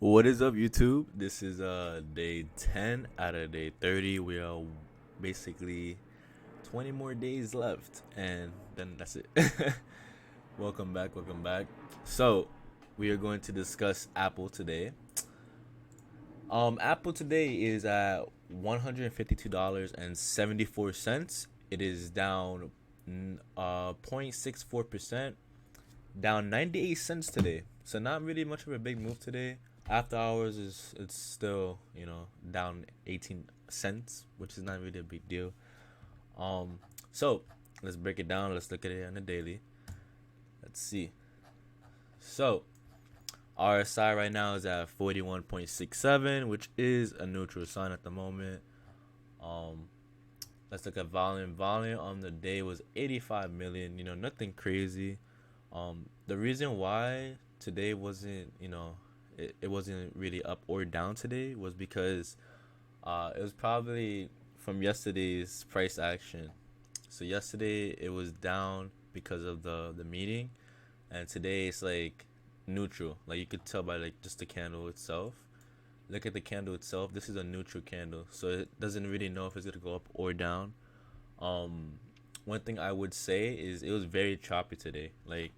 What is up, YouTube? This is day 10 out of day 30. We are basically 20 more days left, and then that's it. Welcome back, welcome back. So, we are going to discuss Apple today. Apple today is at $152.74. It is down 0.64%, down 98 cents today. So not really much of a big move today. After hours is it's still, down 18 cents, which is not really a big deal. Um so let's break it down. Let's look at it on the daily. Let's see. So RSI right now is at 41.67, which is a neutral sign at the moment. Um let's look at volume. Volume on the day was 85 million, nothing crazy. The reason why today wasn't, it wasn't really up or down today was because it was probably from yesterday's price action. So yesterday it was down because of the meeting, and today it's like neutral. Like you could tell by like just the candle itself. Look at the candle itself. This is a neutral candle, so it doesn't really know if it's gonna go up or down. Um, One thing I would say is it was very choppy today. Like,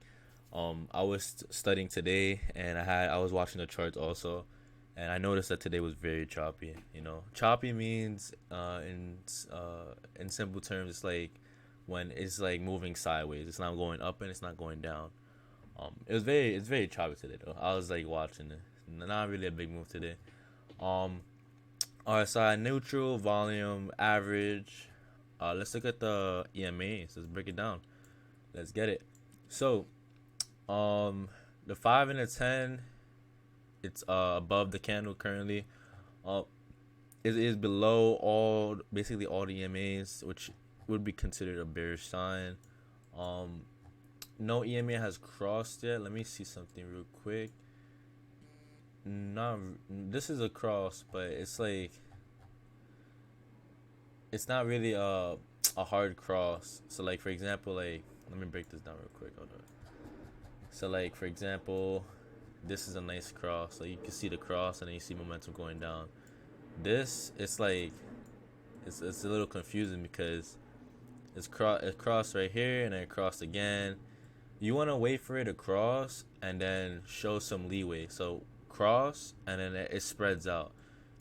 I was studying today, and I was watching the charts also, and I noticed that today was very choppy. Choppy means in simple terms, it's like when it's like moving sideways. It's not going up and it's not going down. It's very choppy today though. I was like watching it. Not really a big move today. Um, RSI neutral, volume average. Let's look at the EMAs. Let's break it down. Let's get it. So, the 5 and the 10, it's above the candle currently. Uh, it is below basically all the EMAs, which would be considered a bearish sign. Um, no EMA has crossed yet. Let me see something real quick. Not This is a cross, but it's like it's not really a hard cross. So like for example, like let me break this down real quick. Hold on. So like for example, this is a nice cross. Like you can see the cross and then you see momentum going down. This it's like it's a little confusing because it crossed right here and then it crossed again. You want to wait for it to cross and then show some leeway. So cross and then it spreads out,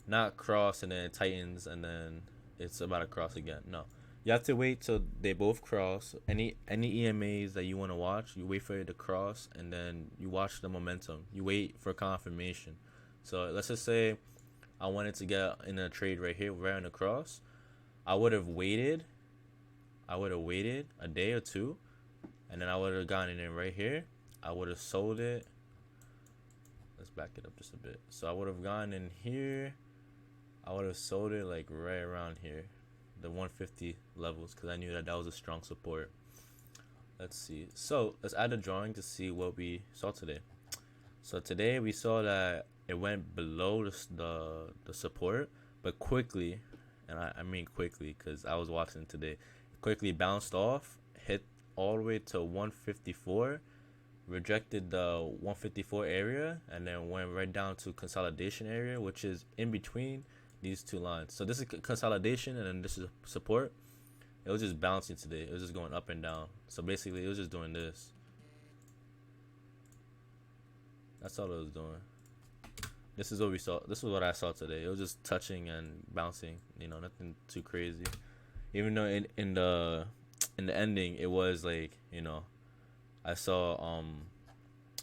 not cross and then it tightens and then it's about to cross again. No, you have to wait till they both cross. Any EMAs that you want to watch, you wait for it to cross and then you watch the momentum. You wait for confirmation. So let's just say I wanted to get in a trade right here, right on the cross. I would have waited. I would have waited a day or two, and then I would have gotten in right here. I would have sold it. Let's back it up just a bit. So I would have gone in here. I would have sold it like right around here, the 150 levels, because I knew that was a strong support. Let's see. So let's add a drawing to see what we saw today. So today we saw that it went below the support, but quickly, and I mean quickly because I was watching today, quickly bounced off, hit all the way to 154, rejected the 154 area, and then went right down to consolidation area, which is in between these two lines. So this is consolidation, and then this is support. It was just bouncing today. It was just going up and down. So basically, it was just doing this. That's all it was doing. This is what we saw. This is what I saw today. It was just touching and bouncing. Nothing too crazy. Even though in the ending, it was like I saw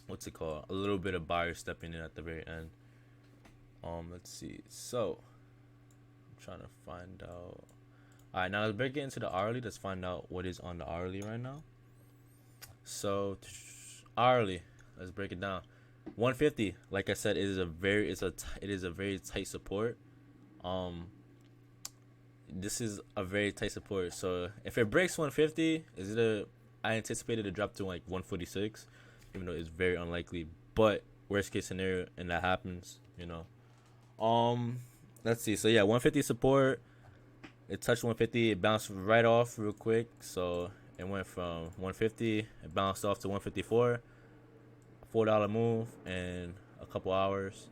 what's it called? A little bit of buyer stepping in at the very end. Let's see. So I'm trying to find out. All right, now let's break it into the hourly. Let's find out what is on the hourly right now. So hourly, let's break it down. 150, like I said, it is a very tight support. Um, this is a very tight support. So if it breaks 150, I anticipated to drop to like 146, even though it's very unlikely. But worst case scenario, and that happens, let's see. So yeah, 150 support. It touched 150. It bounced right off real quick. So it went from 150. It bounced off to 154. $4 move in a couple hours.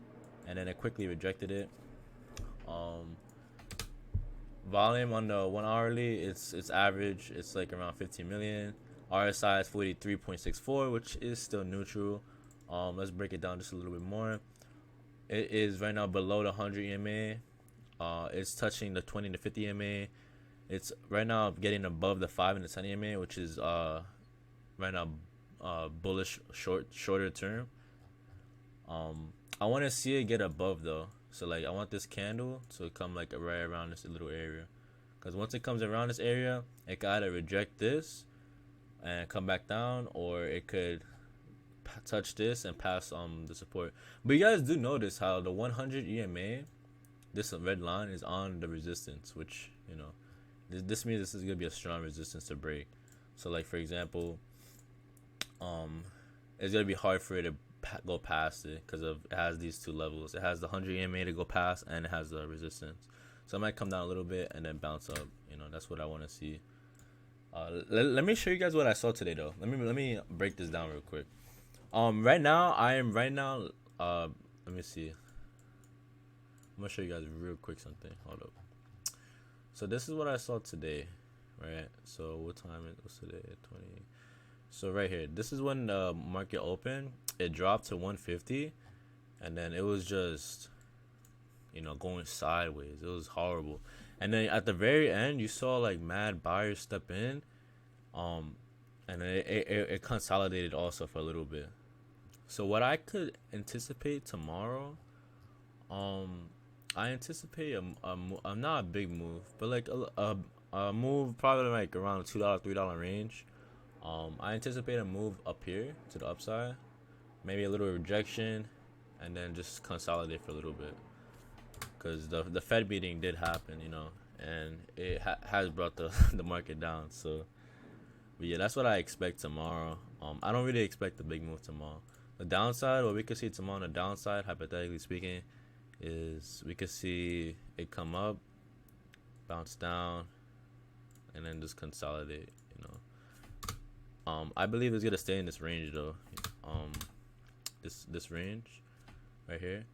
and then it quickly rejected it. Um, Volume on the 1 hourly, it's average. It's like around 15 million. RSI is 43.64, which is still neutral. Let's break it down just a little bit more. It is right now below the 100 EMA. It's touching the 20 to 50 EMA. It's right now getting above the 5 and the 10 EMA, which is right now bullish shorter term. I want to see it get above though. So like I want this candle to come like right around this little area, because once it comes around this area, it could either reject this and come back down, or it could touch this and pass the support. But you guys do notice how the 100 EMA, this red line is on the resistance, which this means this is gonna be a strong resistance to break. So like for example, it's gonna be hard for it to go past it because of it has these two levels. It has the 100 EMA to go past, and it has the resistance. So it might come down a little bit and then bounce up. That's what I want to see. Let me show you guys what I saw today though. Let me break this down real quick. Right now let me see. I'm gonna show you guys real quick something. Hold up. So this is what I saw today, right? So what time it was today? 20. So right here, this is when the market opened. It dropped to 150, and then it was just, going sideways. It was horrible. And then at the very end, you saw like mad buyers step in, and then it consolidated also for a little bit. So what I could anticipate tomorrow, I anticipate a not a big move, but like a move probably like around $2 $3 range. I anticipate a move up here to the upside, maybe a little rejection, and then just consolidate for a little bit, because the Fed meeting did happen, and it has brought the the market down. So, but yeah, that's what I expect tomorrow. I don't really expect a big move tomorrow. The downside, what we could see tomorrow on the downside, hypothetically speaking, is we could see it come up, bounce down, and then just consolidate. I believe it's gonna stay in this range though. This range right here.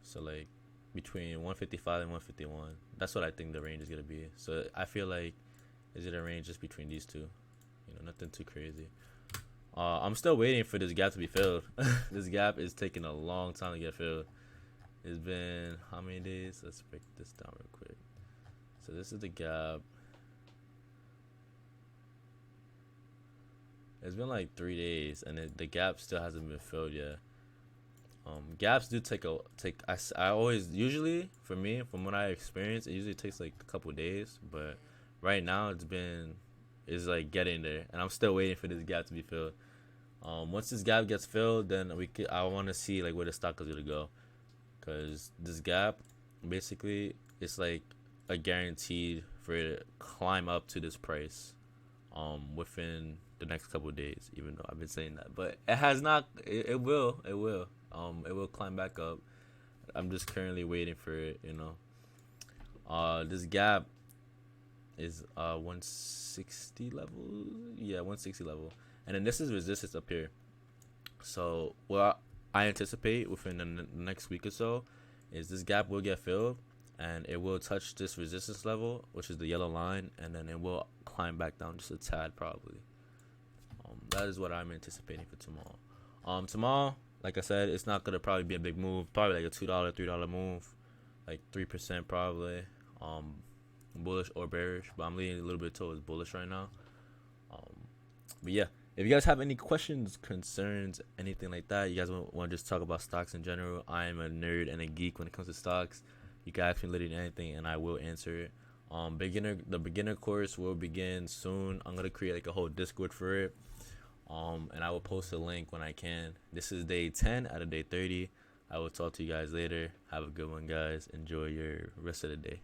So like between 155 and 151. That's what I think the range is gonna be. So I feel like is it a range just between these two? Nothing too crazy. I'm still waiting for this gap to be filled. This gap is taking a long time to get filled. It's been how many days? Let's break this down real quick. So this is the gap. It's been like 3 days, and the gap still hasn't been filled yet. Gaps do take. I always usually for me, from what I experience, it usually takes like a couple days. But right now it's like getting there, and I'm still waiting for this gap to be filled. Once this gap gets filled, then I want to see like where the stock is gonna go, because this gap basically it's like a guaranteed for it to climb up to this price, within the next couple of days, even though I've been saying that, but it has not. It will climb back up. I'm just currently waiting for it. This gap is 160 level. Yeah, 160 level, and then this is resistance up here. So what I anticipate within the next week or so is this gap will get filled, and it will touch this resistance level, which is the yellow line, and then it will climb back down just a tad probably. That is what I'm anticipating for tomorrow. Tomorrow, like I said, it's not gonna probably be a big move. Probably like a $2 $3 move, like 3% probably. Bullish or bearish, but I'm leaning a little bit towards bullish right now. But yeah, if you guys have any questions, concerns, anything like that, you guys want to just talk about stocks in general, I am a nerd and a geek when it comes to stocks. You can ask me literally anything, and I will answer it. The beginner course will begin soon. I'm gonna create like a whole Discord for it. And I will post a link when I can. This is day 10 out of day 30. I will talk to you guys later. Have a good one, guys. Enjoy your rest of the day.